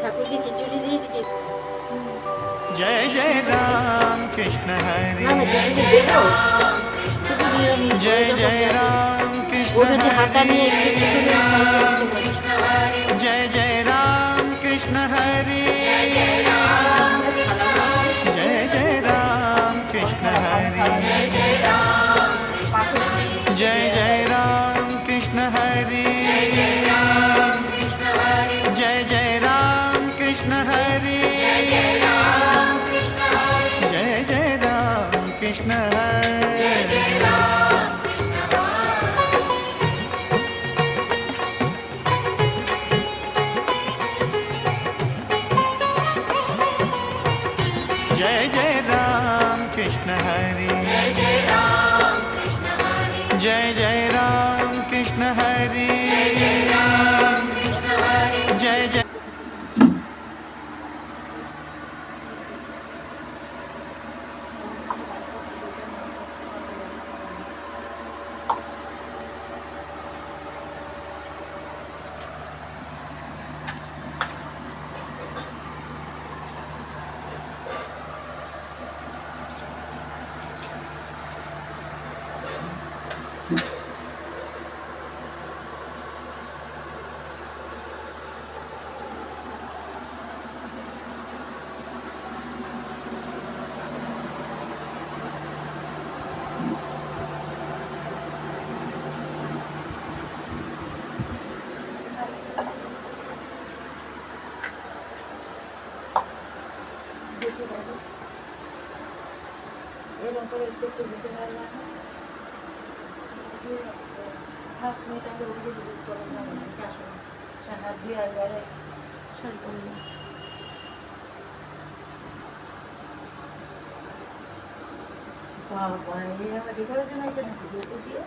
ঠাকুরকে খিচুড়ি দিয়ে দিকে जय जय राम कृष्ण हरि না খিচুড়ি দেবো শুধু নিরামিষ जय ওই রকম जय আছে राम कृष्ण ও যদি হাতা हरि নিয়ে একটু খিচুড়ি সাইড দিতে পারে जय जय राम कृष्ण हरि जय जय राम कृष्ण हरि जय जय राम कृष्ण हरि जय जय राम कृष्ण हरि जय जय राम कृष्ण हरि जय जय राम कृष्ण हरि जय जय राम कृष्ण हरि जय जय এরকম করে একটু একটু দিতে পারলাম হাফ মিনিট আগে ওগুলো ডিলিট করে না হাত দিয়ে আর বাইরে সরি করলাম বাবা এই আমার ডেকোরেশন আইটেম দিয়ে